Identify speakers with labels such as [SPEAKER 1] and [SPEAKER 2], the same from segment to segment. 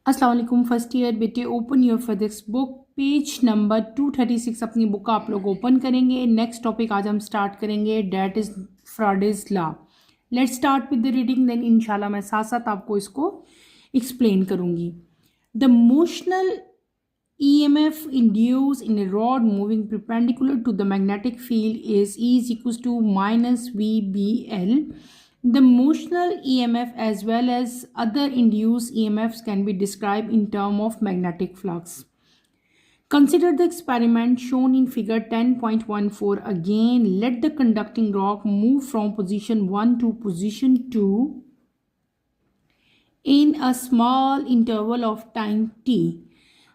[SPEAKER 1] अस्सलाम वालेकुम first year बेटे, open your physics book page number 236 अपनी बुक का आप लोग ओपन करेंगे। नेक्स्ट टॉपिक आज हम स्टार्ट करेंगे, that is Faraday's law. Let's start with the reading, then इंशाल्लाह मैं साथ साथ आपको इसको एक्सप्लेन करूंगी। The motional EMF induced in a rod moving perpendicular to the magnetic field is E is equals to minus VBL. The motional EMF as well as other induced EMFs can be described in terms of magnetic flux. Consider the experiment shown in figure 10.14. Again, let the conducting rock move from position 1 to position 2 in a small interval of time t.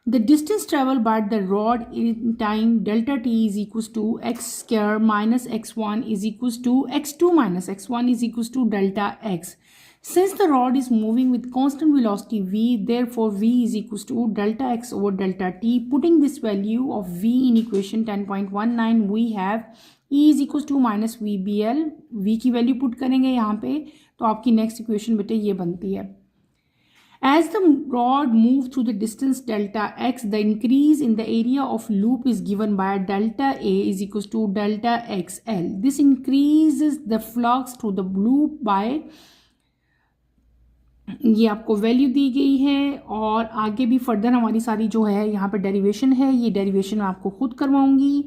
[SPEAKER 1] The distance traveled by the rod in time delta t is equals to x square minus x1 is equals to x2 minus x1 is equals to delta x. Since the rod is moving with constant velocity v, therefore v is equals to delta x over delta t. Putting this value of v in equation 10.19, we have E is equals to minus VBL. v की value put करेंगे यहाँ पे तो आपकी next equation बेटे ये बनती है। As the rod moves through the distance delta x, the increase in the area of loop is given by delta A is equals to delta XL. This increases the flux through the loop by, ये आपको value दी गई है और आगे भी further हमारी सारी जो है यहाँ पे डेरिवेशन है, ये डेरिवेशन मैं आपको खुद करवाऊंगी।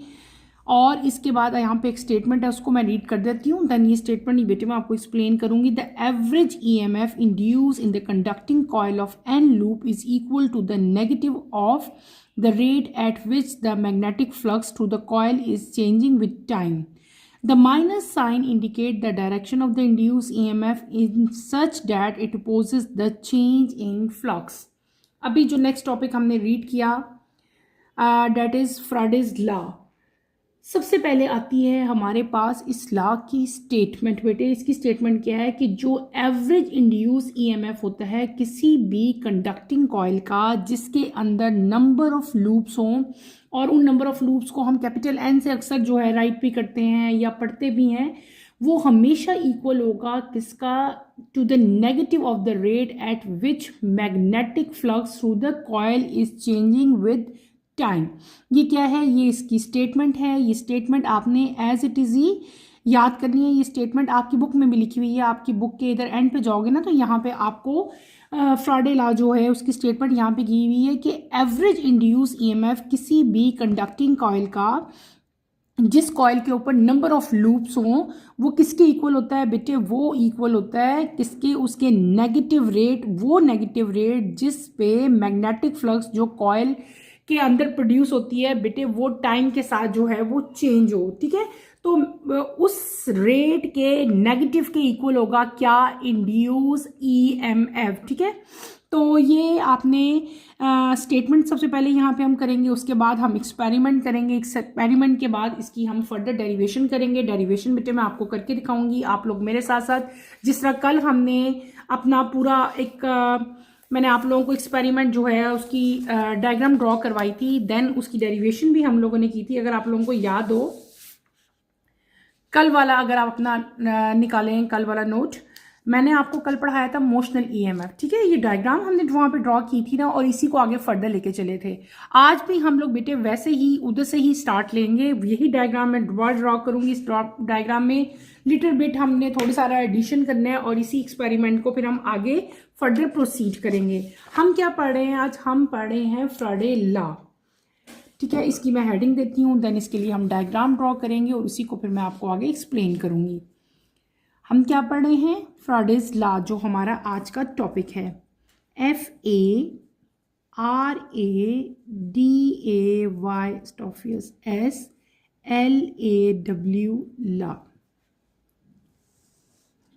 [SPEAKER 1] और इसके बाद यहाँ पे एक स्टेटमेंट है, उसको मैं रीड कर देती हूँ, देन ये स्टेटमेंट बेटे मैं आपको एक्सप्लेन करूंगी। The average EMF induce in the conducting coil of an loop is equal to the negative of the rate at which the magnetic flux through the coil is changing with time. The minus sign indicates the direction of the induced EMF in such that it opposes the change in flux. अभी जो next topic हमने read किया date is Faraday's law. सबसे पहले आती है हमारे पास इस लॉ की स्टेटमेंट। बेटे इसकी स्टेटमेंट क्या है कि जो एवरेज इंड्यूस EMF होता है किसी भी कंडक्टिंग कॉइल का जिसके अंदर नंबर ऑफ लूप्स हों, और उन नंबर ऑफ लूप्स को हम कैपिटल N से अक्सर जो है राइट भी करते हैं या पढ़ते भी हैं, वो हमेशा इक्वल होगा किसका, to the negative of the rate at which magnetic flux through the coil is changing with time. ये क्या है, ये इसकी स्टेटमेंट है। ये स्टेटमेंट आपने एज इट इज़ ही याद करनी है। ये स्टेटमेंट आपकी बुक में भी लिखी हुई है, आपकी बुक के इधर एंड पे जाओगे ना तो यहाँ पे आपको फ्राडे लॉ जो है उसकी स्टेटमेंट यहाँ पे की हुई है कि एवरेज इंड्यूस EMF किसी भी कंडक्टिंग कॉइल का जिस कॉइल के ऊपर नंबर ऑफ लूप्स हों वो किसके इक्वल होता है बेटे, वो इक्वल होता है किसके, उसके नेगेटिव रेट, वो नेगेटिव रेट जिस पे मैग्नेटिक फ्लक्स जो कॉइल के अंदर प्रोड्यूस होती है बेटे वो टाइम के साथ जो है वो चेंज हो। ठीक है, तो उस रेट के नेगेटिव के इक्वल होगा क्या, इंड्यूस EMF। ठीक है, तो ये आपने स्टेटमेंट सबसे पहले यहाँ पे हम करेंगे, उसके बाद हम एक्सपेरिमेंट करेंगे। एक्सपेरिमेंट के बाद इसकी हम फर्दर डेरिवेशन करेंगे। डेरिवेशन बेटे मैं आपको करके दिखाऊंगी, आप लोग मेरे साथ साथ। जिस तरह कल हमने अपना पूरा एक मैंने आप लोगों को एक्सपेरिमेंट जो है उसकी डायग्राम ड्रॉ करवाई थी, देन उसकी डेरिवेशन भी हम लोगों ने की थी। अगर आप लोगों को याद हो कल वाला, अगर आप अपना निकालें कल वाला नोट, मैंने आपको कल पढ़ाया था मोशनल EMF। ठीक है, ये डायग्राम हमने वहाँ पे ड्रॉ की थी ना, और इसी को आगे फर्दर लेके चले थे। आज भी हम लोग बेटे वैसे ही उधर से ही स्टार्ट लेंगे। यही डायग्राम मैं ड्रॉ करूँगी। इस डायग्राम में लिटिल बिट हमने थोड़ा सारा एडिशन करना है और इसी एक्सपेरिमेंट को फिर हम आगे फर्दर प्रोसीड करेंगे। हम क्या पढ़ रहे हैं आज, हम पढ़ रहे हैं फ्राडे लॉ। ठीक है, इसकी मैं हेडिंग देती हूँ, देन इसके लिए हम डायग्राम ड्रॉ करेंगे और उसी को फिर मैं आपको आगे एक्सप्लेन करूँगी। हम क्या पढ़ रहे हैं, फ्राडेज लॉ, जो हमारा आज का टॉपिक है। FARADAYSLAW law.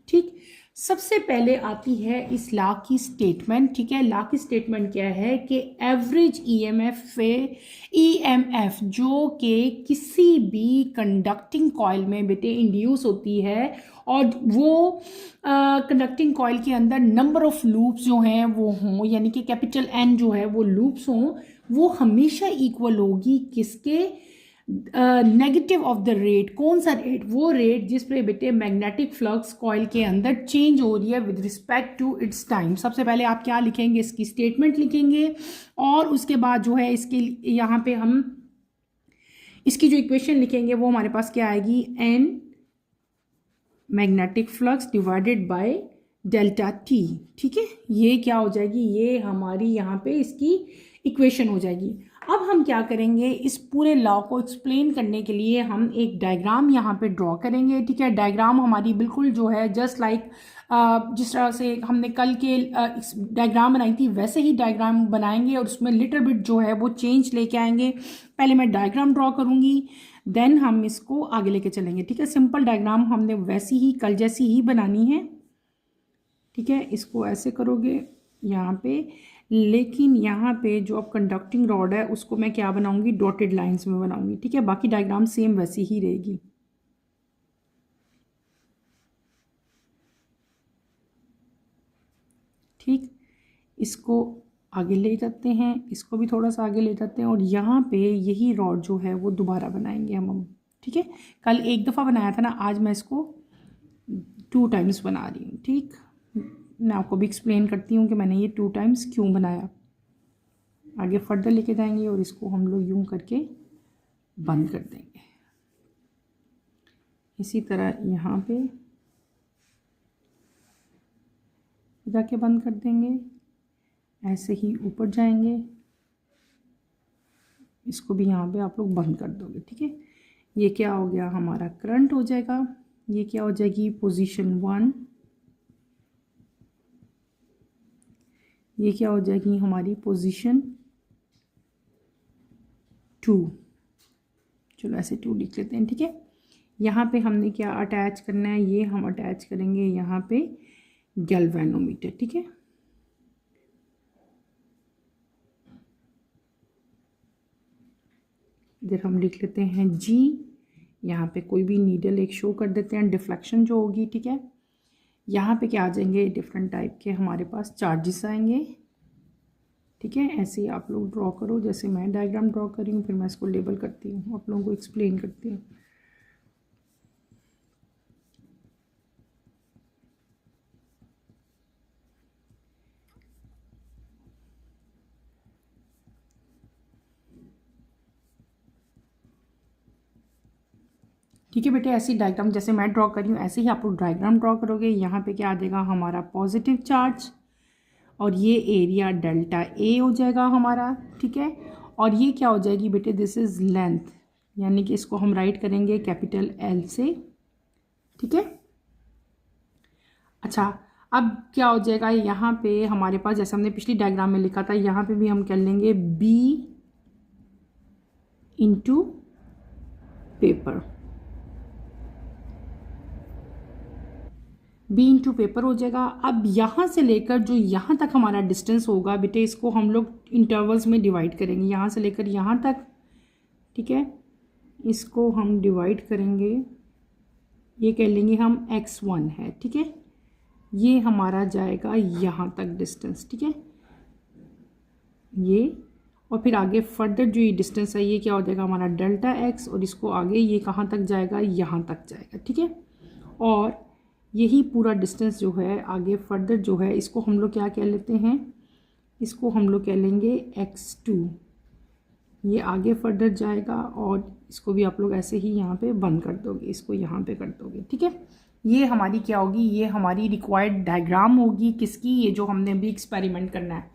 [SPEAKER 1] ठीक, सबसे पहले आती है इस लॉ की स्टेटमेंट। ठीक है, लॉ की स्टेटमेंट क्या है कि एवरेज EMF जो कि किसी भी कंडक्टिंग कॉइल में बेटे इंड्यूस होती है, और वो कंडक्टिंग कॉइल के अंदर नंबर ऑफ लूप्स जो हैं वो हों, यानी कि कैपिटल N जो है वो लूप्स हों, वो हमेशा इक्वल होगी किसके, नेगेटिव ऑफ द रेट, कौन सा रेट, वो रेट जिस पे बेटे मैग्नेटिक फ्लक्स कॉइल के अंदर चेंज हो रही है with respect to its time. सबसे पहले आप क्या लिखेंगे, इसकी स्टेटमेंट लिखेंगे और उसके बाद जो है इसके यहाँ पे हम इसकी जो इक्वेशन लिखेंगे वो हमारे पास क्या आएगी, an magnetic flux divided by delta T. ठीक है, ये क्या हो जाएगी, ये हमारी यहाँ पे इसकी इक्वेशन हो जाएगी। अब हम क्या करेंगे, इस पूरे लॉ को एक्सप्लेन करने के लिए हम एक डायग्राम यहाँ पे ड्रॉ करेंगे। ठीक है, डायग्राम हमारी बिल्कुल जो है जस्ट लाइक जिस तरह से हमने कल के डायग्राम बनाई थी वैसे ही डायग्राम बनाएंगे और उसमें लिटिल बिट जो है वो चेंज लेके आएंगे। पहले मैं डायग्राम ड्रॉ करूँगी, देन हम इसको आगे लेके चलेंगे। ठीक है, सिंपल डायग्राम हमने वैसी ही कल जैसी ही बनानी है। ठीक है, इसको ऐसे करोगे यहाँ पे, लेकिन यहाँ पे जो अब कंडक्टिंग रॉड है उसको मैं क्या बनाऊंगी, डॉटेड लाइंस में बनाऊंगी। ठीक है, बाकी डायग्राम सेम वैसी ही रहेगी। ठीक, इसको आगे ले जाते हैं, इसको भी थोड़ा सा आगे ले जाते हैं और यहाँ पे यही रॉड जो है वो दोबारा बनाएंगे हम। ठीक है, कल एक दफ़ा बनाया था ना, आज मैं इसको 2 टाइम्स बना रही हूँ। ठीक, मैं आपको भी एक्सप्लेन करती हूँ कि मैंने ये 2 टाइम्स क्यों बनाया। आगे फर्दर लेके जाएंगे और इसको हम लोग यूँ करके बंद कर देंगे। इसी तरह यहाँ पे जाके बंद कर देंगे, ऐसे ही ऊपर जाएंगे, इसको भी यहाँ पे आप लोग बंद कर दोगे। ठीक है, ये क्या हो गया, हमारा करंट हो जाएगा। ये क्या हो जाएगी, पोजीशन 1। ये क्या हो जाएगी, हमारी पोजीशन 2। चलो ऐसे 2 लिख लेते हैं। ठीक है, यहाँ पे हमने क्या अटैच करना है, ये हम अटैच करेंगे यहाँ पे गैल्वेनोमीटर। ठीक है, इधर हम लिख लेते हैं G, यहाँ पे कोई भी नीडल एक शो कर देते हैं, डिफ्लेक्शन जो होगी। ठीक है, यहाँ पे क्या आ जाएंगे, डिफरेंट टाइप के हमारे पास चार्जेस आएंगे। ठीक है, ऐसे ही आप लोग ड्रॉ करो, जैसे मैं डायग्राम ड्रॉ कर रही हूँ, फिर मैं इसको लेबल करती हूँ, आप लोगों को एक्सप्लेन करती हूँ। ठीक है बेटे, ऐसी डायग्राम जैसे मैं ड्रॉ कर रही हूँ ऐसे ही आप लोग डायग्राम ड्रॉ करोगे। यहाँ पे क्या आ जाएगा, हमारा पॉजिटिव चार्ज और ये एरिया डेल्टा ए हो जाएगा हमारा। ठीक है, और ये क्या हो जाएगी बेटे, दिस इज़ लेंथ, यानी कि इसको हम राइट करेंगे कैपिटल L से। ठीक है, अच्छा अब क्या हो जाएगा, यहाँ पे हमारे पास जैसे हमने पिछली डायग्राम में लिखा था, यहाँ पे भी हम कर लेंगे B into paper. B into paper हो जाएगा। अब यहाँ से लेकर जो यहाँ तक हमारा डिस्टेंस होगा बेटे, इसको हम लोग इंटरवल्स में डिवाइड करेंगे, यहाँ से लेकर यहाँ तक। ठीक है, इसको हम डिवाइड करेंगे, ये कह लेंगे हम x1 है। ठीक है, ये हमारा जाएगा यहाँ तक डिस्टेंस। ठीक है, ये और फिर आगे फर्दर जो ये डिस्टेंस है ये क्या हो जाएगा हमारा डेल्टा x, और इसको आगे ये कहाँ तक जाएगा, यहाँ तक जाएगा। ठीक है, और यही पूरा डिस्टेंस जो है आगे फर्दर जो है इसको हम लोग क्या कह लेते हैं, इसको हम लोग कह लेंगे x2। ये आगे फर्दर जाएगा और इसको भी आप लोग ऐसे ही यहाँ पे बंद कर दोगे, इसको यहाँ पे कर दोगे। ठीक है, ये हमारी क्या होगी, ये हमारी रिक्वायर्ड डायग्राम होगी किसकी, ये जो हमने अभी एक्सपेरिमेंट करना है।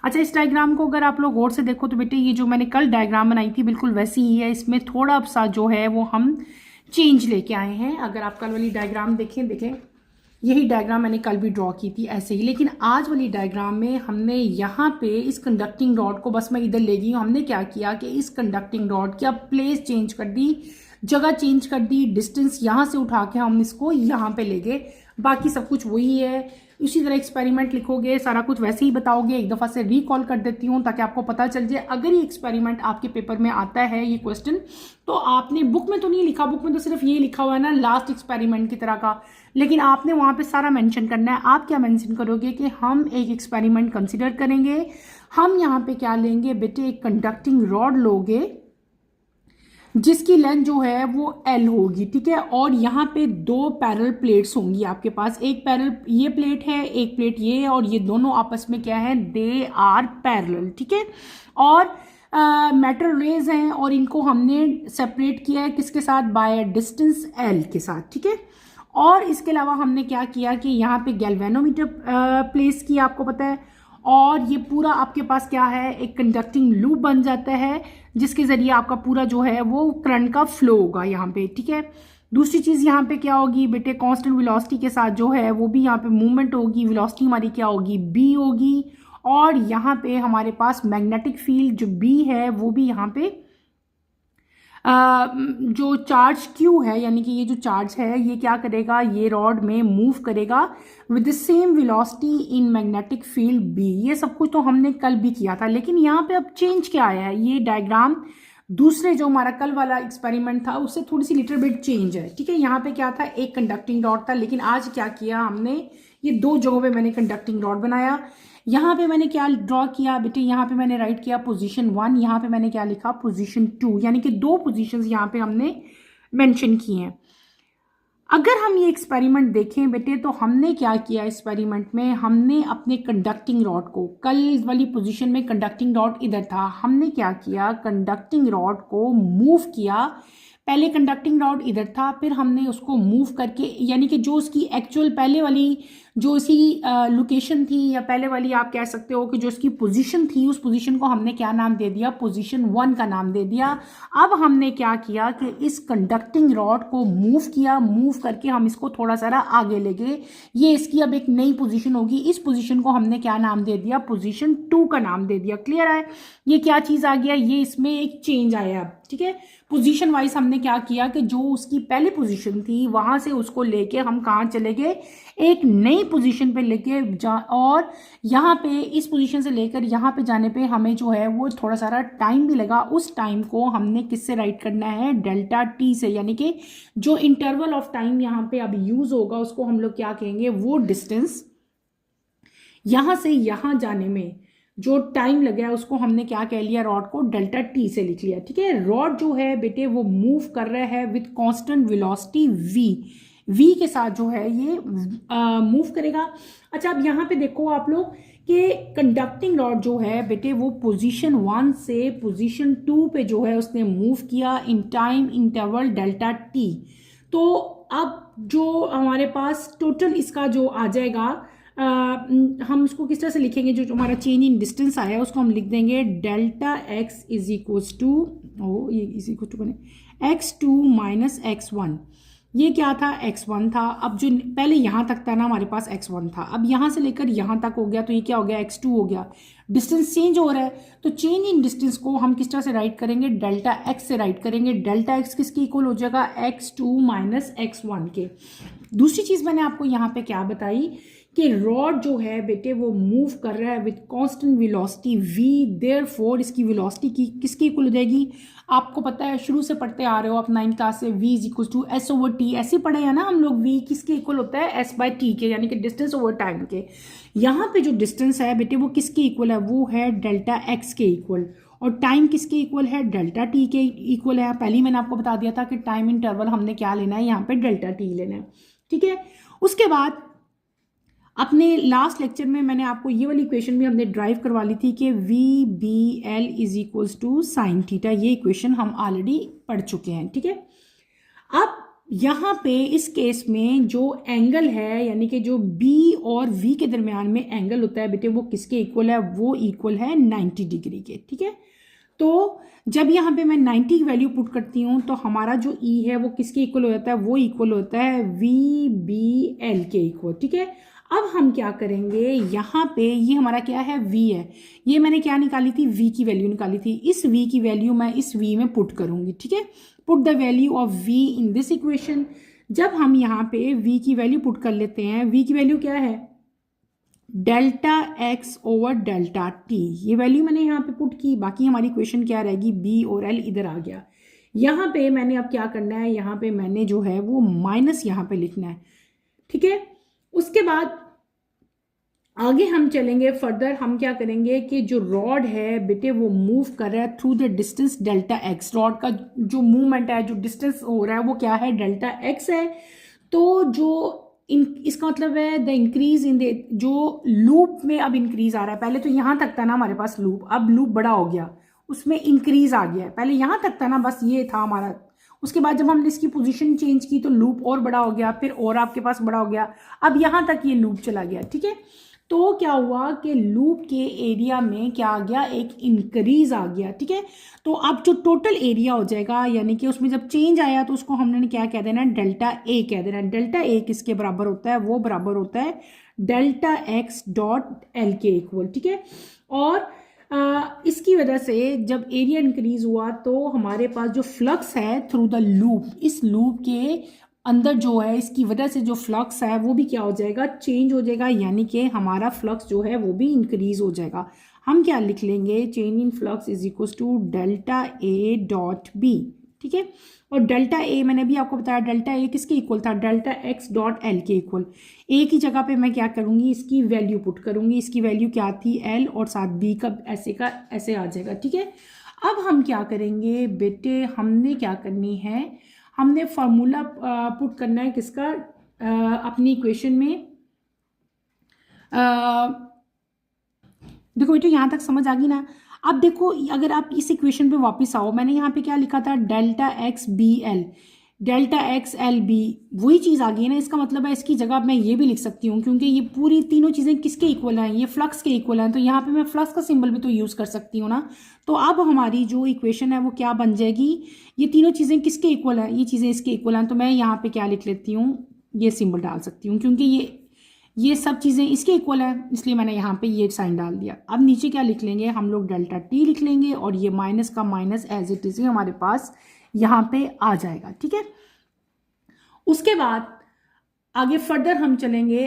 [SPEAKER 1] अच्छा, इस डायग्राम को अगर आप लोग गौर से देखो तो बेटे ये जो मैंने कल डायग्राम बनाई थी बिल्कुल वैसी ही है, इसमें थोड़ा सा जो है वो हम चेंज लेके आए हैं। अगर आप कल वाली डायग्राम देखें यही डायग्राम मैंने कल भी ड्रॉ की थी ऐसे ही, लेकिन आज वाली डायग्राम में हमने यहाँ पे इस कंडक्टिंग रॉड को, बस मैं इधर ले गई हूँ, हमने क्या किया कि इस कंडक्टिंग रॉड की अब प्लेस चेंज कर दी, जगह चेंज कर दी, डिस्टेंस यहाँ से उठा के हम इसको यहाँ पे ले गए, बाकी सब कुछ वही है। इसी तरह एक्सपेरिमेंट लिखोगे, सारा कुछ वैसे ही बताओगे। एक दफ़ा से रिकॉल कर देती हूँ ताकि आपको पता चल जाए, अगर ये एक्सपेरिमेंट आपके पेपर में आता है ये क्वेश्चन, तो आपने बुक में तो नहीं लिखा, बुक में तो सिर्फ ये लिखा हुआ है ना लास्ट एक्सपेरिमेंट की तरह का, लेकिन आपने वहाँ पे सारा मेंशन करना है। आप क्या मेंशन करोगे कि हम एक एक्सपेरिमेंट कंसिडर करेंगे, हम यहाँ पे क्या लेंगे बेटे, एक कंडक्टिंग रॉड लोगे, जिसकी लेंथ जो है वो एल होगी, ठीक है। और यहाँ पे दो पैरेलल प्लेट्स होंगी आपके पास, एक पैरेलल ये प्लेट है, एक प्लेट ये है, और ये दोनों आपस में क्या है, दे आर पैरेलल, ठीक है। और मेटल रेज हैं और इनको हमने सेपरेट किया है किसके साथ, बाय डिस्टेंस एल के साथ, ठीक है। और इसके अलावा हमने क्या किया कि यहाँ पे गैल्वेनोमीटर प्लेस किया, आपको पता है। और ये पूरा आपके पास क्या है, एक कंडक्टिंग लूप बन जाता है जिसके जरिए आपका पूरा जो है वो करंट का फ्लो होगा यहाँ पे, ठीक है। दूसरी चीज़ यहाँ पे क्या होगी बेटे, कांस्टेंट वेलोसिटी के साथ जो है वो भी यहाँ पे मूवमेंट होगी, वेलोसिटी हमारी क्या होगी, बी होगी। और यहाँ पे हमारे पास मैग्नेटिक फील्ड जो बी है वो भी यहाँ पे जो चार्ज क्यू है, यानी कि ये जो चार्ज है ये क्या करेगा, ये रॉड में मूव करेगा with the same velocity in magnetic field B. ये सब कुछ तो हमने कल भी किया था, लेकिन यहाँ पे अब चेंज क्या आया है, ये डायग्राम दूसरे जो हमारा कल वाला एक्सपेरिमेंट था उससे थोड़ी सी लिटिल बिट चेंज है, ठीक है। यहाँ पे क्या था, एक कंडक्टिंग रॉड था, लेकिन आज क्या किया हमने, ये दो जगहों पे मैंने कंडक्टिंग रॉड बनाया। यहाँ पे मैंने क्या ड्रॉ किया बेटे, यहाँ पे मैंने राइट किया पोजीशन 1, यहाँ पे मैंने क्या लिखा, पोजीशन 2, यानी कि दो पोजीशंस यहाँ पे हमने मेंशन किए हैं। अगर हम ये एक्सपेरिमेंट देखें बेटे, तो हमने क्या किया एक्सपेरिमेंट में, हमने अपने कंडक्टिंग रॉड को, कल वाली पोजीशन में कंडक्टिंग रॉड इधर था, हमने क्या किया, कंडक्टिंग रॉड को मूव किया। पहले कंडक्टिंग रॉड इधर था, फिर हमने उसको मूव करके, यानी कि जो उसकी एक्चुअल पहले वाली जो उसकी लोकेशन थी, या पहले वाली आप कह सकते हो कि जो उसकी पोजीशन थी, उस पोजीशन को हमने क्या नाम दे दिया, पोजीशन 1 का नाम दे दिया। अब हमने क्या किया कि इस कंडक्टिंग रॉड को मूव किया, मूव करके हम इसको थोड़ा सा आगे ले गए, ये इसकी अब एक नई पोजीशन होगी। इस पोजीशन को हमने क्या नाम दे दिया, पोजीशन 2 का नाम दे दिया। क्लियर है, ये क्या चीज़ आ गया, ये इसमें एक चेंज आया अब, ठीक है। पोजीशन वाइज हमने क्या किया कि जो उसकी पहली पोजीशन थी वहां से उसको लेके हम कहाँ चले गए, एक नई पोजीशन पे लेके और यहाँ पे इस पोजीशन से लेकर यहाँ पे जाने पे हमें जो है वो थोड़ा सारा टाइम भी लगा। उस टाइम को हमने किससे राइट करना है, डेल्टा टी से, यानी कि जो इंटरवल ऑफ टाइम यहाँ पे अब यूज होगा उसको हम लोग क्या कहेंगे, वो डिस्टेंस यहाँ से यहाँ जाने में जो टाइम लग गया उसको हमने क्या कह लिया, रॉड को डेल्टा टी से लिख लिया, ठीक है। रॉड जो है बेटे वो मूव कर रहा है विथ कांस्टेंट वेलोसिटी वी के साथ जो है ये मूव करेगा। अच्छा, अब यहाँ पे देखो आप लोग कि कंडक्टिंग रॉड जो है बेटे वो पोजीशन 1 से पोजीशन 2 पे जो है उसने मूव किया in time interval delta T. तो अब जो हमारे पास टोटल इसका जो आ जाएगा, हम इसको किस तरह से लिखेंगे, जो हमारा चेंज इन डिस्टेंस आया है उसको हम लिख देंगे delta X is equals to, ये इज इक्वल टू बने x2 माइनस x1। ये क्या था, x1 था। अब जो पहले यहाँ तक था ना हमारे पास x1 था, अब यहाँ से लेकर यहाँ तक हो गया, तो ये क्या हो गया, x2 हो गया। डिस्टेंस चेंज हो रहा है, तो चेंज इन डिस्टेंस को हम किस तरह से राइट करेंगे, डेल्टा x से राइट करेंगे। डेल्टा x किसके इक्वल हो जाएगा, x2 माइनस x1 के। दूसरी चीज़ मैंने आपको यहाँ पे क्या बताई कि रॉड जो है बेटे वो मूव कर रहा है with constant velocity v, therefore इसकी वेलोसिटी की किसकी इक्वल हो जाएगी, आपको पता है शुरू से पढ़ते आ रहे हो आप 9th क्लास से, v is equal to s over t, ऐसे पढ़े हैं ना हम लोग। v किसके इक्वल होता है, s बाय t के, यानी कि डिस्टेंस ओवर टाइम के। यहाँ पे जो डिस्टेंस है बेटे वो किसके इक्वल है, वो है डेल्टा x के इक्वल, और टाइम किसके इक्वल है, डेल्टा t के इक्वल है। पहले ही मैंने आपको बता दिया था कि टाइम इंटरवल हमने क्या लेना है, यहाँ पे डेल्टा t लेना है, ठीक है। उसके बाद अपने लास्ट लेक्चर में मैंने आपको ये वाली इक्वेशन भी हमने ड्राइव करवा ली थी कि V B L is equals to sine theta. ये इक्वेशन हम ऑलरेडी पढ़ चुके हैं, ठीक है। अब यहाँ पे इस केस में जो एंगल है, यानी कि जो बी और वी के दरमियान में एंगल होता है बेटे, वो किसके इक्वल है, वो इक्वल है 90 डिग्री के, ठीक है। तो जब यहाँ पे मैं 90 की वैल्यू पुट करती हूँ तो हमारा जो ई है वो किसके इक्वल हो जाता है, वो इक्वल होता है वी बी एल के इक्वल, ठीक है। अब हम क्या करेंगे, यहाँ पे ये हमारा क्या है, v है, ये मैंने क्या निकाली थी, v की वैल्यू निकाली थी। इस v की वैल्यू मैं इस v में पुट करूंगी, ठीक है। Put the value of v in this equation. जब हम यहाँ पे v की वैल्यू पुट कर लेते हैं, v की वैल्यू क्या है, delta x over delta t, ये वैल्यू मैंने यहाँ पे पुट की। बाकी हमारी इक्वेशन क्या रहेगी, b और l इधर आ गया। यहाँ पे मैंने अब क्या करना है, यहाँ पे मैंने जो है वो माइनस यहाँ पे लिखना है, ठीक है। उसके बाद आगे हम चलेंगे फर्दर, हम क्या करेंगे कि जो रॉड है बेटे वो मूव कर रहा है through the distance delta x. Rod का जो मूवमेंट है, जो डिस्टेंस हो रहा है वो क्या है, डेल्टा एक्स है। तो जो इसका मतलब है द इंक्रीज इन द, जो लूप में अब इंक्रीज आ रहा है, पहले तो यहाँ तक था ना हमारे पास लूप, अब लूप बड़ा हो गया, उसमें इंक्रीज आ गया है। पहले यहाँ तक था ना, बस ये था हमारा, उसके बाद जब हमने इसकी पोजीशन चेंज की तो लूप और बड़ा हो गया, फिर और आपके पास बड़ा हो गया, अब यहाँ तक ये लूप चला गया। ठीक है, तो क्या हुआ कि लूप के एरिया में क्या आ गया, एक इंक्रीज आ गया। ठीक है, तो अब जो टोटल एरिया हो जाएगा, यानी कि उसमें जब चेंज आया तो उसको हमने क्या कह देना, डेल्टा ए कह देना। डेल्टा ए किसके बराबर होता है, वो बराबर होता है डेल्टा एक्स डॉट एल के इक्वल। ठीक है, और इसकी वजह से जब एरिया इंक्रीज हुआ तो हमारे पास जो फ्लक्स है थ्रू द लूप, इस लूप के अंदर जो है, इसकी वजह से जो फ्लक्स है वो भी क्या हो जाएगा, चेंज हो जाएगा, यानी कि हमारा फ्लक्स जो है वो भी इंक्रीज हो जाएगा। हम क्या लिख लेंगे, change in flux is equal to delta A dot B. ठीक है, और डेल्टा ए मैंने भी आपको बताया, डेल्टा ए किसके इक्वल था, डेल्टा एक्स डॉट एल के इक्वल। ए की जगह पे मैं क्या करूंगी, इसकी वैल्यू पुट करूंगी, इसकी वैल्यू क्या थी, एल, और साथ बी का ऐसे आ जाएगा। ठीक है, अब हम क्या करेंगे बेटे, हमने क्या करनी है, हमने फार्मूला पुट करना है किसका, अपनी इक्वेशन में। देखो बेटे यहाँ तक समझ आ गई ना। अब देखो अगर आप इस इक्वेशन पे वापस आओ, मैंने यहाँ पे क्या लिखा था, delta X B L, delta X L B, वही चीज़ आ गई है ना। इसका मतलब है इसकी जगह मैं ये भी लिख सकती हूँ, क्योंकि ये पूरी तीनों चीज़ें किसके इक्वल हैं, ये फ्लक्स के इक्वल हैं, तो यहाँ पे मैं फ्लक्स का सिंबल भी तो यूज़ कर सकती हूँ ना। तो अब हमारी जो इक्वेशन है वो क्या बन जाएगी, ये तीनों चीज़ें किसके इक्वल हैं, ये चीज़ें इसके इक्वल हैं, तो मैं यहाँ पे क्या लिख लेती हूँ, ये सिंबल डाल सकती हूँ, क्योंकि ये सब चीज़ें इसके इक्वल है, इसलिए मैंने यहाँ पे ये साइन डाल दिया। अब नीचे क्या लिख लेंगे हम लोग, डेल्टा टी लिख लेंगे, और ये माइनस का माइनस एज इट इज हमारे पास यहाँ पे आ जाएगा। ठीक है, उसके बाद आगे फर्दर हम चलेंगे।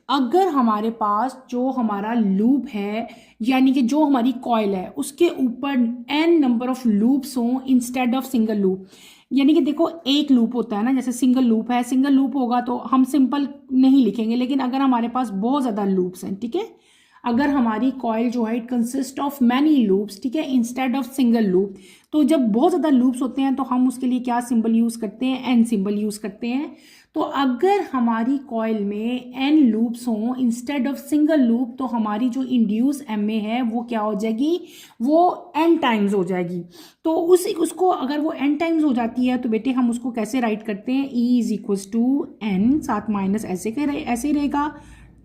[SPEAKER 1] अगर हमारे पास जो हमारा लूप है, यानी कि जो हमारी कॉइल है, उसके ऊपर n नंबर ऑफ लूप्स हों इंस्टेड ऑफ सिंगल लूप, यानी कि देखो एक लूप होता है ना, जैसे सिंगल लूप है, सिंगल लूप होगा तो हम सिंपल नहीं लिखेंगे, लेकिन अगर हमारे पास बहुत ज़्यादा लूप्स हैं, ठीक है, अगर हमारी कॉइल जो है it consist of many loops, ठीक है, इंस्टेड ऑफ सिंगल लूप, तो जब बहुत ज़्यादा लूप्स होते हैं तो हम उसके लिए क्या सिंबल यूज़ करते हैं, एन सिंबल यूज़ करते हैं। तो अगर हमारी कॉइल में एन लूप्स हों इंस्टेड ऑफ सिंगल लूप, तो हमारी जो इंड्यूस एम ए है वो क्या हो जाएगी, वो एन टाइम्स हो जाएगी। तो उसको अगर वो एन टाइम्स हो जाती है तो बेटे हम उसको कैसे राइट करते हैं, E is equals to N, साथ माइनस ऐसे रहेगा,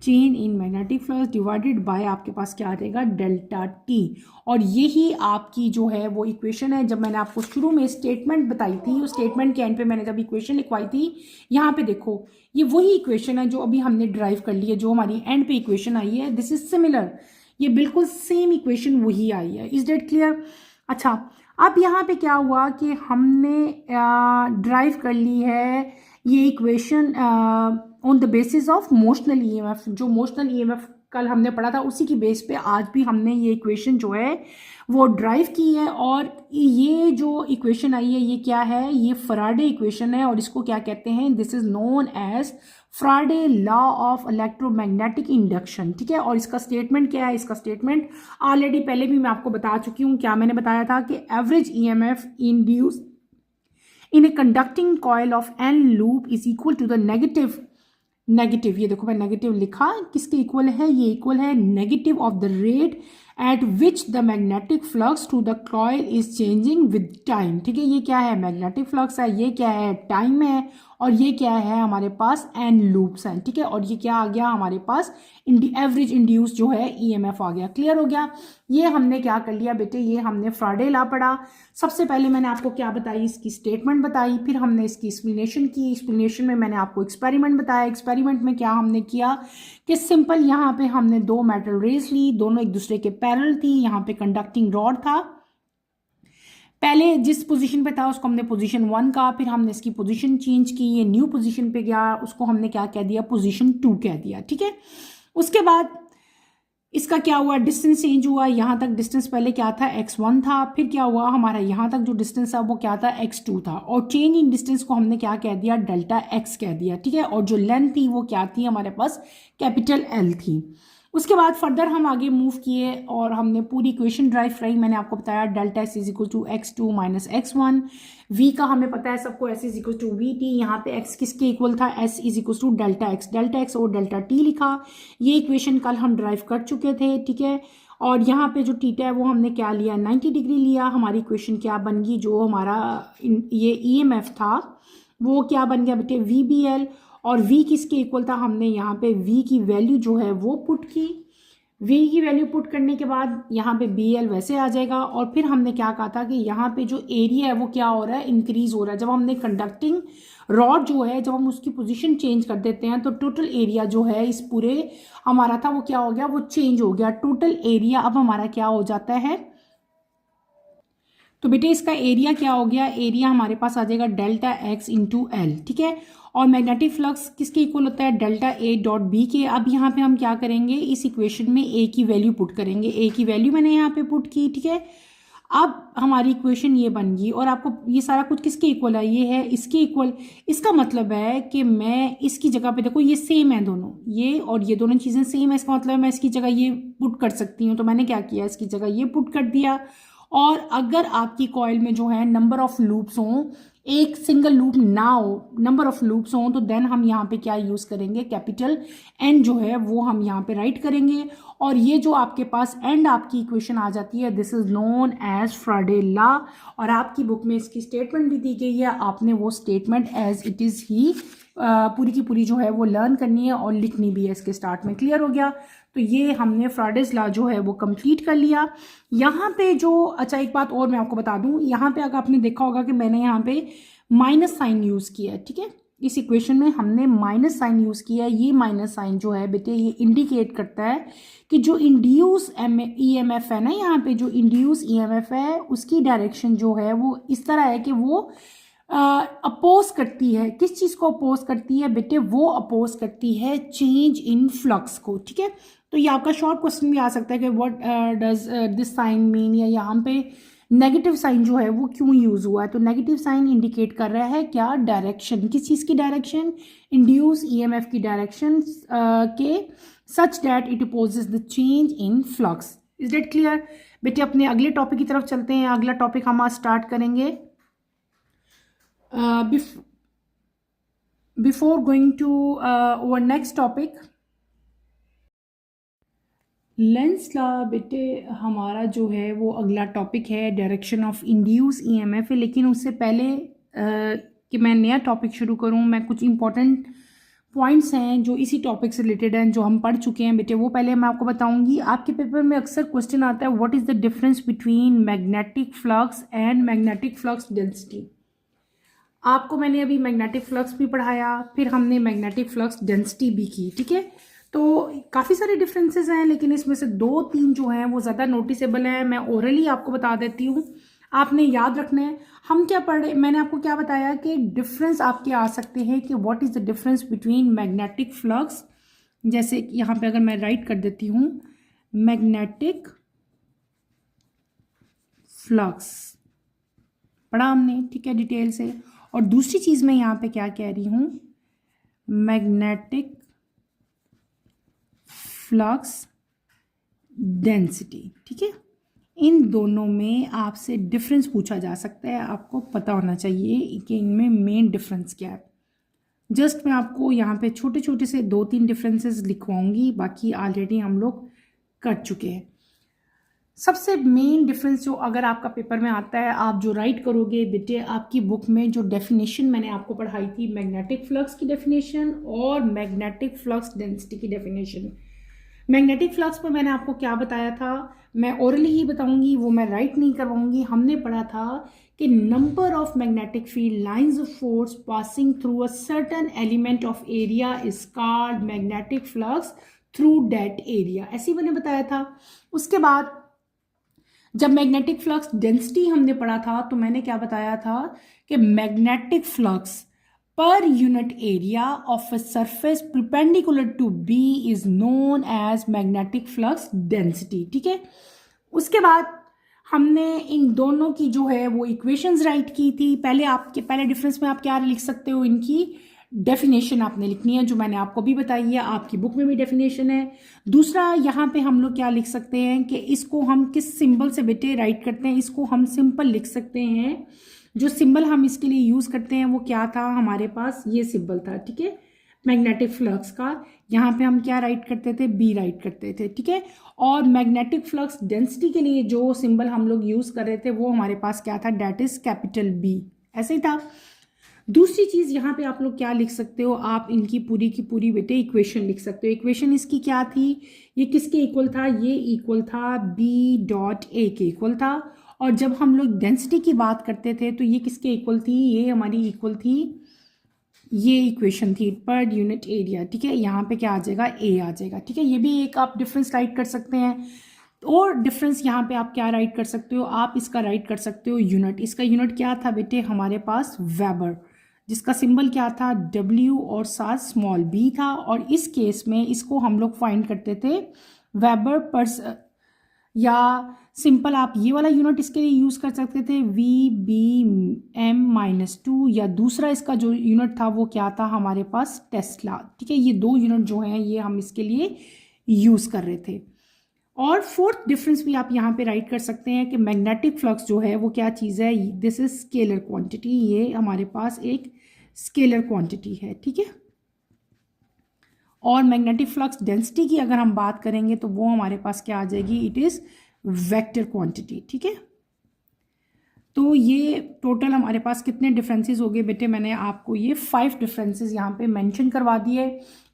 [SPEAKER 1] change in magnetic flux divided by आपके पास क्या रहेगा, डेल्टा टी। और यही आपकी जो है वो इक्वेशन है। जब मैंने आपको शुरू में स्टेटमेंट बताई थी, उस स्टेटमेंट के एंड पे मैंने जब इक्वेशन लिखवाई थी, यहाँ पे देखो ये वही इक्वेशन है जो अभी हमने ड्राइव कर ली है, जो हमारी एंड पे इक्वेशन आई है, दिस इज सिमिलर, ये बिल्कुल सेम इक्वेशन वही आई है। Is that clear? अच्छा, अब यहाँ पे क्या हुआ कि हमने ड्राइव कर ली है ये equation on the basis of motional EMF. जो मोशनल ईएमएफ कल हमने पढ़ा था उसी की बेस पे आज भी हमने ये इक्वेशन जो है वो ड्राइव की है। और ये जो इक्वेशन आई है ये क्या है, ये फराडे इक्वेशन है, और इसको क्या कहते हैं, this is known as Faraday law of electromagnetic induction. ठीक है, और इसका स्टेटमेंट क्या है, इसका स्टेटमेंट ऑलरेडी पहले भी मैं आपको बता चुकी हूँ। क्या मैंने बताया था कि average EMF induce in a conducting coil of n loop is equal to the negative, ये देखो मैं नेगेटिव लिखा, किसके इक्वल है, ये इक्वल है negative of the rate at which the magnetic flux to the coil is changing with time. ठीक है, ये क्या है, मैग्नेटिक फ्लक्स है, ये क्या है, टाइम है, और ये क्या है, हमारे पास एन लूप्स हैं। ठीक है, और ये क्या आ गया, हमारे पास एवरेज इंड्यूस जो है ईएमएफ आ गया। क्लियर हो गया? ये हमने क्या कर लिया बेटे, ये हमने फराडे लॉ पढ़ा। सबसे पहले मैंने आपको क्या बताई, इसकी स्टेटमेंट बताई, फिर हमने इसकी एक्सप्लेनेशन की, एक्सप्लेनेशन में मैंने आपको एक्सपेरिमेंट बताया। एक्सपेरिमेंट में क्या हमने किया कि सिंपल यहाँ पे हमने दो मेटल रेज ली, दोनों एक दूसरे के पैरेलल थी, यहाँ पे कंडक्टिंग रॉड था, पहले जिस पोजीशन पे था उसको हमने पोजीशन 1 कहा, फिर हमने इसकी पोजीशन चेंज की, ये न्यू पोजीशन पे गया, उसको हमने क्या कह दिया, पोजीशन 2 कह दिया। ठीक है, उसके बाद इसका क्या हुआ, डिस्टेंस चेंज हुआ, यहाँ तक डिस्टेंस पहले क्या था x1 था, फिर क्या हुआ हमारा यहाँ तक जो डिस्टेंस था वो क्या था x2 था, और चेंज इन डिस्टेंस को हमने क्या कह दिया, डेल्टा x कह दिया, ठीक है। और जो लेंथ थी वो क्या थी हमारे पास, कैपिटल L थी। उसके बाद फर्दर हम आगे मूव किए और हमने पूरी इक्वेशन ड्राइव कराई। मैंने आपको बताया delta x is equal to x2 minus x1, v का हमें पता है सबको, s is equal to V T, यहाँ पे x किसके इक्वल था, s is equal to delta x और डेल्टा t लिखा। ये इक्वेशन कल हम ड्राइव कर चुके थे, ठीक है। और यहाँ पे जो थीटा है वो हमने क्या लिया, 90 डिग्री लिया। हमारी इक्वेशन क्या बन गई, जो हमारा ये EMF था वो क्या बन गया बेटे, VBL। और v किसके इक्वल था, हमने यहाँ पे v की वैल्यू जो है वो पुट की। v की वैल्यू पुट करने के बाद यहाँ पे BL वैसे आ जाएगा। और फिर हमने क्या कहा था कि यहाँ पे जो एरिया है वो क्या हो रहा है, इंक्रीज हो रहा है। जब हमने कंडक्टिंग रॉड जो है, जब हम उसकी पोजीशन चेंज कर देते हैं तो टोटल एरिया जो है इस पूरे हमारा था वो क्या हो गया, वो चेंज हो गया। टोटल एरिया अब हमारा क्या हो जाता है, तो बेटे इसका एरिया क्या हो गया, एरिया हमारे पास आ जाएगा डेल्टा x इंटू एल, ठीक है। और मैग्नेटिक फ्लक्स किसके इक्वल होता है, डेल्टा A डॉट B के। अब यहाँ पे हम क्या करेंगे, इस इक्वेशन में A की वैल्यू पुट करेंगे। A की वैल्यू मैंने यहाँ पे पुट की, ठीक है। अब हमारी इक्वेशन ये बन गई और आपको ये सारा कुछ किसके इक्वल है, ये है इसके इक्वल। इसका मतलब है कि मैं इसकी जगह पे, देखो ये सेम है दोनों, ये और ये दोनों चीज़ें सेम है, इसका मतलब मैं इसकी जगह ये पुट कर सकती हूँ। तो मैंने क्या किया, इसकी जगह ये पुट कर दिया। और अगर आपकी कॉइल में जो है नंबर ऑफ लूप्स हों, एक सिंगल लूप ना हो, नंबर ऑफ लूप्स हों, तो देन हम यहाँ पे क्या यूज़ करेंगे, कैपिटल N जो है वो हम यहाँ पे राइट करेंगे। और ये जो आपके पास एंड आपकी इक्वेशन आ जाती है, this is known as Faraday law. और आपकी बुक में इसकी स्टेटमेंट भी दी गई है, आपने वो स्टेटमेंट एज इट इज़ ही पूरी की पूरी जो है वो लर्न करनी है और लिखनी भी है इसके स्टार्ट में। क्लियर हो गया। तो ये हमने फ्राडेज लॉ जो है वो कंप्लीट कर लिया। यहाँ पे जो, अच्छा एक बात और मैं आपको बता दूँ, यहाँ पे अगर आपने देखा होगा कि मैंने यहाँ पे माइनस साइन यूज़ किया है, ठीक है। इस इक्वेशन में हमने माइनस साइन यूज़ किया है। ये माइनस साइन जो है बेटे ये इंडिकेट करता है कि जो इंड्यूस EMF है ना, यहाँ पे जो इंड्यूस EMF है उसकी डायरेक्शन जो है वो इस तरह है कि वो अपोज करती है। किस चीज़ को अपोज करती है बेटे, वो अपोज करती है चेंज इन फ्लक्स को, ठीक है। तो ये आपका शॉर्ट क्वेश्चन भी आ सकता है कि what does this sign mean, या यहाँ पे नेगेटिव साइन जो है वो क्यों यूज़ हुआ है। तो नेगेटिव साइन इंडिकेट कर रहा है क्या, डायरेक्शन, किस चीज़ की डायरेक्शन, इंड्यूस EMF की डायरेक्शन के, such that it opposes the change in flux. Is that clear बेटे। अपने अगले टॉपिक की तरफ चलते हैं। अगला टॉपिक हम आज स्टार्ट करेंगे। Before going to our next topic, Lenz law बेटे हमारा जो है वो अगला टॉपिक है, डायरेक्शन ऑफ इंड्यूस EMF है। लेकिन उससे पहले कि मैं नया टॉपिक शुरू करूं, मैं कुछ इंपॉर्टेंट पॉइंट्स हैं जो इसी टॉपिक से रिलेटेड हैं, जो हम पढ़ चुके हैं बेटे, वो पहले मैं आपको बताऊंगी। आपके पेपर में अक्सर क्वेश्चन आता है, what is the difference between magnetic flux and magnetic flux density. आपको मैंने अभी मैग्नेटिक फ्लक्स भी पढ़ाया, फिर हमने मैग्नेटिक फ्लक्स डेंसिटी भी की, ठीक है। तो काफ़ी सारे डिफरेंसेस हैं, लेकिन इसमें से 2-3 जो हैं वो ज़्यादा नोटिसेबल हैं। मैं ओरली आपको बता देती हूँ, आपने याद रखना है। हम क्या पढ़े, मैंने आपको क्या बताया कि डिफरेंस आपके आ सकते हैं कि what is the difference between magnetic flux, जैसे यहाँ पे अगर मैं राइट कर देती हूँ मैग्नेटिक फ्लक्स, पढ़ा हमने, ठीक है, डिटेल से। और दूसरी चीज़ मैं यहाँ पे क्या कह रही हूँ, मैग्नेटिक फ्लक्स डेंसिटी, ठीक है। इन दोनों में आपसे डिफरेंस पूछा जा सकता है, आपको पता होना चाहिए कि इनमें मेन डिफरेंस क्या है। जस्ट मैं आपको यहाँ पे छोटे छोटे से 2-3 डिफरेंसेस लिखवाऊंगी, बाकी ऑलरेडी हम लोग कर चुके हैं। सबसे मेन डिफरेंस जो अगर आपका पेपर में आता है, आप जो राइट करोगे बेटे, आपकी बुक में जो डेफिनेशन मैंने आपको पढ़ाई थी, मैग्नेटिक फ्लक्स की डेफिनेशन और मैग्नेटिक फ्लक्स डेंसिटी की डेफिनेशन। मैग्नेटिक फ्लक्स पर मैंने आपको क्या बताया था, मैं ओरली ही बताऊंगी, वो मैं राइट नहीं करवाऊंगी। हमने पढ़ा था कि number of magnetic field lines of force passing through a certain element of area is called magnetic flux through that area, ऐसे मैंने बताया था। उसके बाद जब मैग्नेटिक फ्लक्स डेंसिटी हमने पढ़ा था, तो मैंने क्या बताया था कि magnetic flux per unit area of a surface perpendicular to B is known as magnetic flux density। ठीक है, उसके बाद हमने इन दोनों की जो है वो इक्वेशंस राइट की थी। पहले डिफरेंस में आप क्या लिख सकते हो, इनकी डेफिनेशन आपने लिखनी है जो मैंने आपको भी बताई है, आपकी बुक में भी डेफिनेशन है। दूसरा यहाँ पे हम लोग क्या लिख सकते हैं कि इसको हम किस सिंबल से बेटे राइट करते हैं, इसको हम सिंपल लिख सकते हैं। जो सिंबल हम इसके लिए यूज करते हैं वो क्या था, हमारे पास ये सिंबल था। ठीक है, मैग्नेटिक फ्लक्स का यहाँ पे हम क्या राइट करते थे, बी राइट करते थे। ठीक है, और मैग्नेटिक फ्लक्स डेंसिटी के लिए जो सिंबल हम लोग यूज कर रहे थे वो हमारे पास क्या था, डेट इज कैपिटल बी, ऐसे ही था। दूसरी चीज यहाँ पे आप लोग क्या लिख सकते हो, आप इनकी पूरी की पूरी बेटे इक्वेशन लिख सकते हो। इक्वेशन इसकी क्या थी, ये किसके इक्वल था, ये इक्वल था बी डॉट ए के इक्वल था। और जब हम लोग डेंसिटी की बात करते थे तो ये किसके इक्वल थी, ये हमारी इक्वल थी, ये इक्वेशन थी पर यूनिट एरिया। ठीक है, यहाँ पे क्या आ जाएगा, ए आ जाएगा। ठीक है, ये भी एक आप डिफरेंस राइट कर सकते हैं। और डिफरेंस यहाँ पे आप क्या राइट कर सकते हो, आप इसका राइट कर सकते हो यूनिट। इसका यूनिट क्या था बेटे, हमारे पास वेबर, जिसका सिंबल क्या था, डब्ल्यू और साथ स्मॉल बी था। और इस केस में इसको हम लोग फाइंड करते थे वेबर पर, या सिंपल आप ये वाला यूनिट इसके लिए यूज कर सकते थे, वी बी एम -2, या दूसरा इसका जो यूनिट था वो क्या था हमारे पास, टेस्ला। ठीक है, ये दो यूनिट जो हैं ये हम इसके लिए यूज कर रहे थे। और फोर्थ डिफरेंस भी आप यहाँ पे राइट कर सकते हैं कि मैग्नेटिक फ्लक्स जो है वो क्या चीज़ है, दिस इज स्केलर क्वांटिटी, ये हमारे पास एक स्केलर क्वांटिटी है। ठीक है, और मैग्नेटिक फ्लक्स डेंसिटी की अगर हम बात करेंगे तो वो हमारे पास क्या आ जाएगी, इट इज़ वेक्टर क्वांटिटी। ठीक है, तो ये टोटल हमारे पास कितने डिफरेंसेस हो गए बेटे, मैंने आपको ये 5 डिफरेंसेस यहाँ पे मेंशन करवा दिए।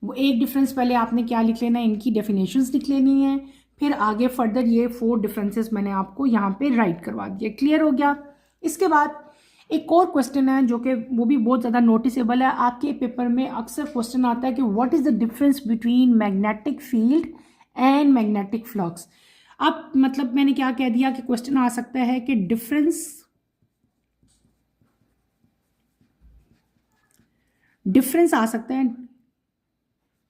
[SPEAKER 1] वो एक डिफरेंस पहले आपने क्या लिख लेना है, इनकी डेफिनेशंस लिख लेनी है, फिर आगे फर्दर ये 4 डिफरेंसेस मैंने आपको यहाँ पे राइट करवा दिए। क्लियर हो गया। इसके बाद एक और क्वेश्चन है जो कि वो भी बहुत ज़्यादा नोटिसेबल है, आपके पेपर में अक्सर क्वेश्चन आता है कि what is the difference between magnetic field and magnetic flux. अब मतलब मैंने क्या कह दिया कि क्वेश्चन आ सकता है कि डिफरेंस आ सकता है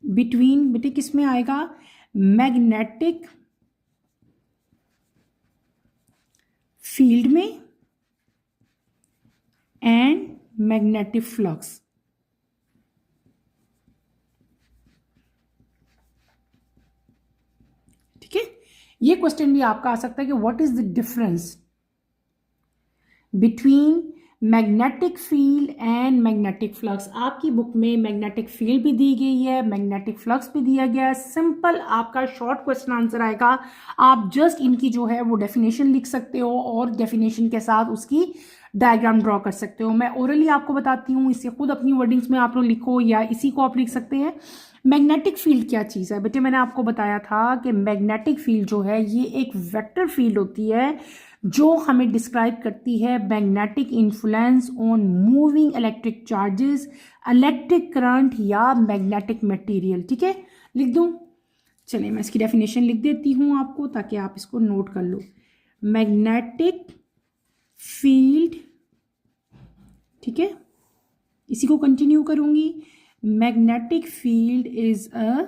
[SPEAKER 1] बिटवीन, बेटे किस में आएगा, मैग्नेटिक फील्ड में एंड मैग्नेटिक फ्लक्स। ठीक है, ये क्वेश्चन भी आपका आ सकता है कि what is the difference between magnetic field and magnetic flux. आपकी बुक में मैग्नेटिक फील्ड भी दी गई है, मैग्नेटिक फ्लक्स भी दिया गया है। सिंपल आपका शॉर्ट क्वेश्चन आंसर आएगा, आप जस्ट इनकी जो है वो डेफिनेशन लिख सकते हो और डेफिनेशन के साथ उसकी डायग्राम ड्रॉ कर सकते हो। मैं ओरली आपको बताती हूँ, इसे खुद अपनी वर्डिंग्स में आप लोग लिखो या इसी को आप लिख सकते हैं। मैग्नेटिक फील्ड क्या चीज़ है बेटे, मैंने आपको बताया था कि मैग्नेटिक फील्ड जो है ये एक वेक्टर फील्ड होती है जो हमें डिस्क्राइब करती है magnetic influence on moving electric charges, electric current या मैग्नेटिक मटेरियल। ठीक है, लिख दूं, चलिए मैं इसकी डेफिनेशन लिख देती हूं आपको ताकि आप इसको नोट कर लो। मैग्नेटिक फील्ड, ठीक है, इसी को कंटिन्यू करूंगी। Magnetic field is a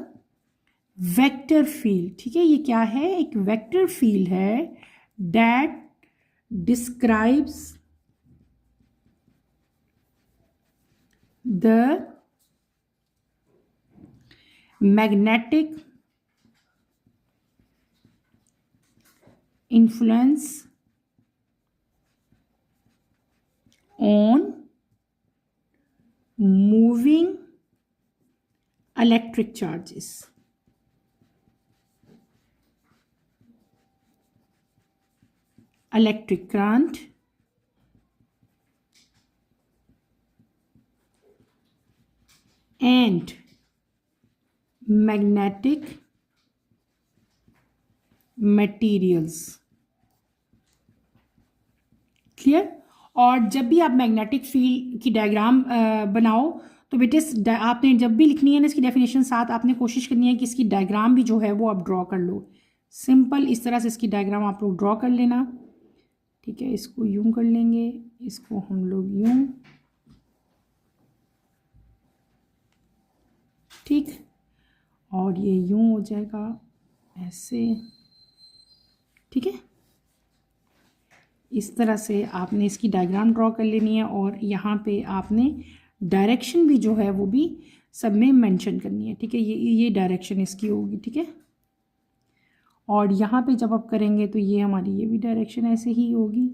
[SPEAKER 1] vector field. ठीक है, ये क्या है, एक वेक्टर फील्ड है that describes the magnetic influence on moving electric charges. Electric current and magnetic materials। Clear. और जब भी आप मैग्नेटिक फील्ड की डायग्राम बनाओ तो बेटे आपने जब भी लिखनी है ना इसकी डेफिनेशन साथ आपने कोशिश करनी है कि इसकी डायग्राम भी जो है वो आप ड्रॉ कर लो। सिंपल इस तरह से इसकी डायग्राम आप लोग ड्रॉ कर लेना। ठीक है, इसको यूं कर लेंगे, इसको हम लोग यूं, ठीक। और ये यूं हो जाएगा ऐसे, ठीक है। इस तरह से आपने इसकी डायग्राम ड्रॉ कर लेनी है और यहाँ पे आपने डायरेक्शन भी जो है वो भी सब में मेंशन करनी है, ठीक है। ये डायरेक्शन इसकी होगी, ठीक है। और यहाँ पे जब आप करेंगे तो ये हमारी ये भी डायरेक्शन ऐसे ही होगी।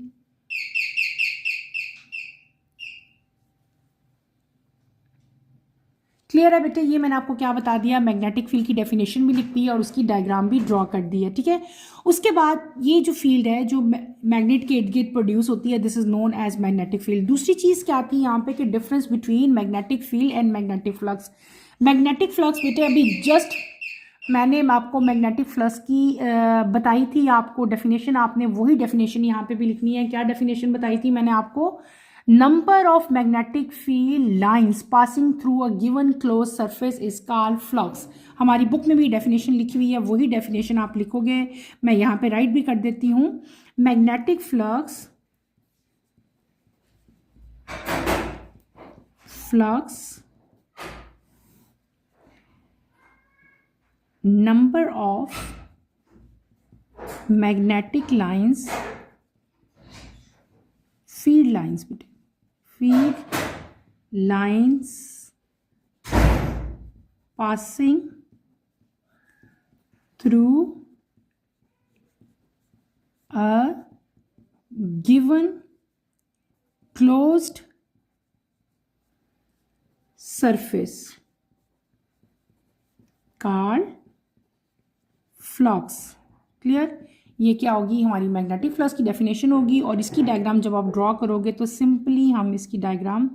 [SPEAKER 1] क्लियर है बेटे? ये मैंने आपको क्या बता दिया, मैग्नेटिक फील्ड की डेफिनेशन भी लिख दी है और उसकी डायग्राम भी ड्रॉ कर दी है, ठीक है। उसके बाद ये जो फील्ड है जो मैग्नेट के इर्द गिर्द प्रोड्यूस होती है, this is known as magnetic field. दूसरी चीज़ क्या आती है यहाँ पे कि difference between magnetic field and magnetic flux. Magnetic flux बेटे अभी जस्ट मैंने आपको मैग्नेटिक फ्लक्स की बताई थी, आपको डेफिनेशन, आपने वही डेफिनेशन यहाँ पे भी लिखनी है। क्या डेफिनेशन बताई थी मैंने आपको? Number of magnetic field lines passing through a given close surface is called flux. हमारी बुक में भी डेफिनेशन लिखी हुई है, वही डेफिनेशन आप लिखोगे। मैं यहाँ पे राइट भी कर देती हूँ। Magnetic flux number of magnetic lines, field lines passing through a given closed surface called flux. Clear? ये क्या होगी? हमारी मैग्नेटिक फ्लक्स की डेफिनेशन होगी और इसकी डायग्राम जब आप ड्रॉ करोगे तो सिंपली हम इसकी डायग्राम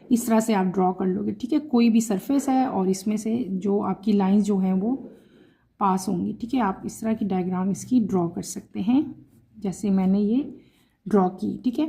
[SPEAKER 1] इस तरह से आप ड्रॉ कर लोगे, ठीक है। कोई भी सरफेस है और इसमें से जो आपकी लाइंस जो हैं वो पास होंगी, ठीक है। आप इस तरह की डायग्राम इसकी ड्रॉ कर सकते हैं जैसे मैंने ये ड्रॉ की, ठीक है।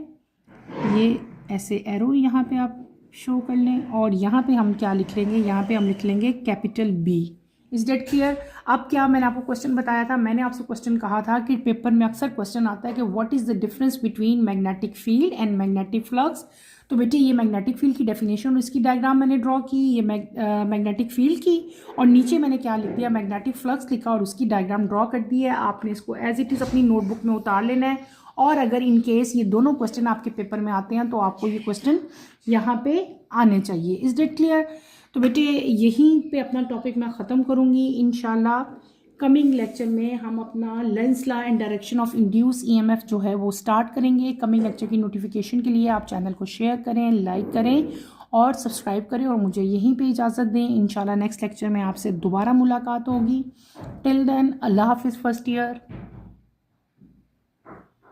[SPEAKER 1] ये ऐसे एरो यहाँ पे आप शो कर लें और यहाँ पे हम क्या लिख लेंगे? यहाँ पे हम लिख लेंगे capital B. Is that clear? अब क्या मैंने आपको क्वेश्चन बताया था, मैंने आपसे क्वेश्चन कहा था कि पेपर में अक्सर क्वेश्चन आता है कि what is the difference between magnetic field and magnetic flux. तो बेटे ये मैग्नेटिक फील्ड की डेफिनेशन और इसकी डायग्राम मैंने ड्रॉ की, ये मैग्नेटिक फील्ड की, और नीचे मैंने क्या लिख दिया? मैग्नेटिक फ्लक्स लिखा और उसकी डायग्राम ड्रॉ कर दी है। आपने इसको एज इट इज़ अपनी नोटबुक में उतार लेना है और अगर इन केस ये दोनों क्वेश्चन आपके पेपर में आते हैं तो आपको ये क्वेश्चन यहाँ पे आने चाहिए। Is that clear? तो बेटे यहीं पे अपना टॉपिक मैं ख़त्म करूँगी। इंशाल्लाह कमिंग लेक्चर में हम अपना Lenz law and direction of induce EMF जो है वो स्टार्ट करेंगे। कमिंग लेक्चर की नोटिफिकेशन के लिए आप चैनल को शेयर करें, लाइक करें और सब्सक्राइब करें और मुझे यहीं पे इजाज़त दें। इंशाल्लाह नेक्स्ट लेक्चर में आपसे दोबारा मुलाकात होगी। टिल देन अल्लाह हाफिज़ फर्स्ट ईयर।